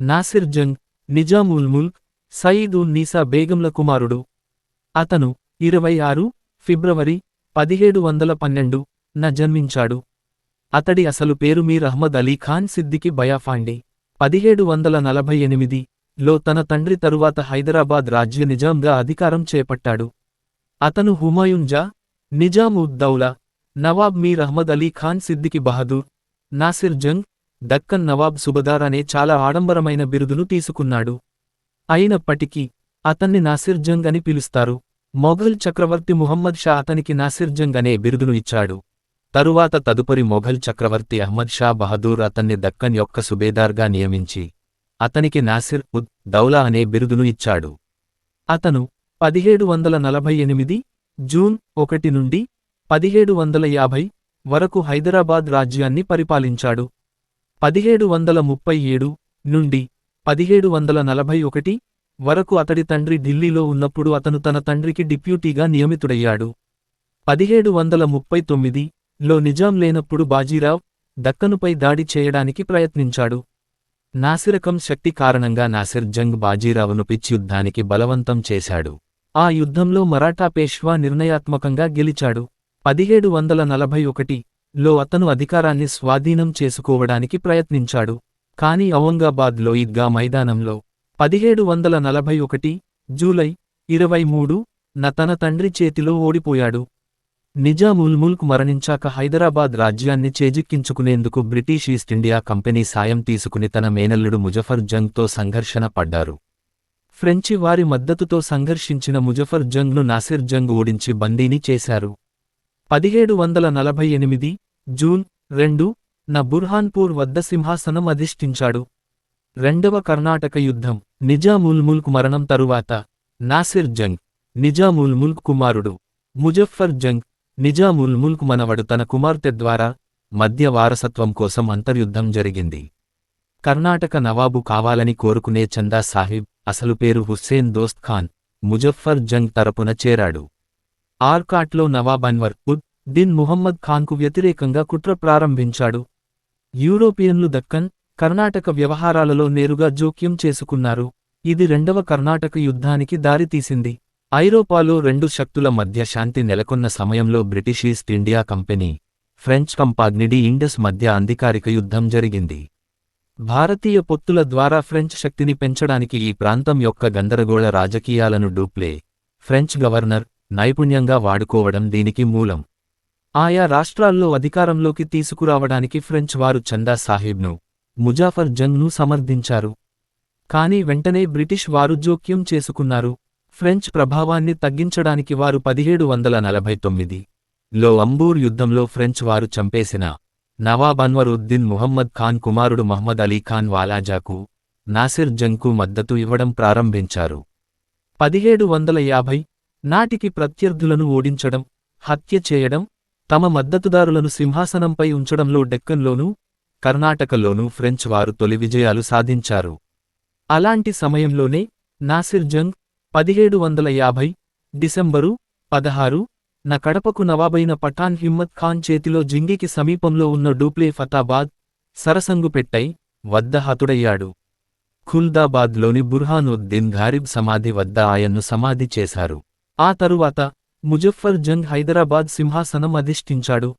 నాసిర్ జంగ్, నిజాముల్ ముల్క్, సయీద్ ఉన్ నీసా బేగంల కుమారుడు. అతను 26 ఫిబ్రవరి 1712 న జన్మించాడు. అతడి అసలు పేరు మీర్ అహ్మద్ అలీ ఖాన్ సిద్దికి బయాఫాండి. 1748 లో తన తండ్రి తరువాత హైదరాబాద్ రాజ్య నిజాంగా అధికారం చేపట్టాడు. అతను హుమాయూన్ జా, నిజాం ఉద్ దౌలా, నవాబ్ మీర్ అహ్మద్ అలీ ఖాన్ సిద్దికి బహదూర్, నాసిర్ జంగ్, దక్కన్ నవాబ్ సుబదార్ అనే చాలా ఆడంబరమైన బిరుదును తీసుకున్నాడు. అయినప్పటికీ అతన్ని నాసిర్ జంగ్ అని పిలుస్తారు. మొఘల్ చక్రవర్తి ముహమ్మద్ షా అతనికి నాసిర్ జంగ్ అనే బిరుదును ఇచ్చాడు. తరువాత తదుపరి మొఘల్ చక్రవర్తి అహ్మద్ షా బహదూర్ అతన్ని దక్కన్ యొక్క సుబేదార్గా నియమించి అతనికి నాసిర్ ఉద్ దౌలా అనే బిరుదును ఇచ్చాడు. అతను 1748 జూన్ 1 నుండి 1750 వరకు హైదరాబాద్ రాజ్యాన్ని పరిపాలించాడు. 1737 నుండి 1741 వరకు అతడి తండ్రి ఢిల్లీలో ఉన్నప్పుడు అతను తన తండ్రికి డిప్యూటీగా నియమితుడయ్యాడు. 1739 లో నిజాం లేనప్పుడు బాజీరావ్ దక్కనుపై దాడి చేయడానికి ప్రయత్నించాడు. నాసిరకం శక్తి కారణంగా నాసిర్ జంగ్ బాజీరావును పిచ్యుద్ధానికి బలవంతం చేశాడు. ఆ యుద్ధంలో మరాఠా పేష్వా నిర్ణయాత్మకంగా గెలిచాడు. 1741 లో అతను అధికారాన్ని స్వాధీనం చేసుకోవడానికి ప్రయత్నించాడు. కాని ఔరంగాబాద్లో ఈద్గా మైదానంలో 1741 జూలై 23 న తన తండ్రి చేతిలో ఓడిపోయాడు. నిజాముల్ ముల్క్ మరణించాక హైదరాబాద్ రాజ్యాన్ని చేజిక్కించుకునేందుకు బ్రిటిష్ ఈస్ట్ ఇండియా కంపెనీ సాయం తీసుకుని తన మేనల్లుడు ముజఫర్ జంగ్తో సంఘర్షణ పడ్డారు. ఫ్రెంచి వారి మద్దతుతో సంఘర్షించిన ముజఫర్ జంగ్ను నాసిర్ జంగ్ ఓడించి బందీని చేశారు. 1748 జూన్ 2 న బుర్హాన్పూర్ వద్ద సింహాసనం అధిష్ఠించాడు. రెండవ కర్ణాటక యుద్ధం. నిజాముల్ ముల్క్ మరణం తరువాత నాసిర్ జంగ్, నిజాముల్ ముల్క్ కుమారుడు ముజఫర్ జంగ్, నిజాముల్ ముల్క్ మనవడు తన కుమార్తె ద్వారా మధ్య వారసత్వం కోసం అంతర్యుద్ధం జరిగింది. కర్ణాటక నవాబు కావాలని కోరుకునే చందా సాహిబ్, అసలు పేరు హుస్సేన్ దోస్త్ ఖాన్, ముజఫర్ జంగ్ తరపున చేరాడు. ఆర్కాట్లో నవాబ్ అన్వర్ ఉద్ దిన్ ముహమ్మద్ ఖాన్కు వ్యతిరేకంగా కుట్ర ప్రారంభించాడు. యూరోపియన్లు దక్కన్, కర్ణాటక వ్యవహారాలలో నేరుగా జోక్యం చేసుకున్నారు. ఇది రెండవ కర్ణాటక యుద్ధానికి దారితీసింది. ఐరోపాలో రెండు శక్తుల మధ్య శాంతి నెలకొన్న సమయంలో British East India Company, French Compagnie des Indes మధ్య అధికారిక యుద్ధం జరిగింది. భారతీయ పొత్తుల ద్వారా ఫ్రెంచ్ శక్తిని పెంచడానికి ఈ ప్రాంతం యొక్క గందరగోళ రాజకీయాలను డూప్లే, ఫ్రెంచ్ గవర్నర్, నైపుణ్యంగా వాడుకోవడం దీనికి మూలం. ఆయా రాష్ట్రాల్లో అధికారంలోకి తీసుకురావడానికి ఫ్రెంచ్ వారు చందా సాహిబ్ను, ముజాఫర్ జంగ్ను సమర్థించారు. కాని వెంటనే బ్రిటిష్ వారు జోక్యం చేసుకున్నారు. ఫ్రెంచ్ ప్రభావాన్ని తగ్గించడానికి వారు 1749 లో అంబూర్ యుద్ధంలో ఫ్రెంచ్ వారు చంపేసిన నవాబ్ అన్వర్ ఉద్ దిన్ ముహమ్మద్ ఖాన్ కుమారుడు మహ్మద్ అలీ ఖాన్ వాలాజాకు, నాసిర్ జంగ్కు మద్దతు ఇవ్వడం ప్రారంభించారు. 1750 నాటికి ప్రత్యర్థులను ఓడించడం, హత్య చేయడం, తమ మద్దతుదారులను సింహాసనంపై ఉంచడంలో డెక్కన్లోనూ, కర్ణాటకలోనూ ఫ్రెంచ్ వారు తొలి విజయాలు సాధించారు. అలాంటి సమయంలోనే నాసిర్ జంగ్ 1750 డిసెంబరు 16 న కడపకు నవాబైన పఠాన్ హిమ్మత్ ఖాన్ చేతిలో జింగికి సమీపంలో ఉన్న డూప్లే ఫతాబాద్, సరసంగుపెట్టై వద్ద హతుడయ్యాడు. ఖుల్దాబాద్లోని బుర్హానుద్దీన్ ఘారిబ్ సమాధి వద్ద ఆయన్ను సమాధి చేశారు. ఆ తరువాత ముజఫర్ జంగ్ హైదరాబాద్ సింహాసనం అధిష్ఠించాడు.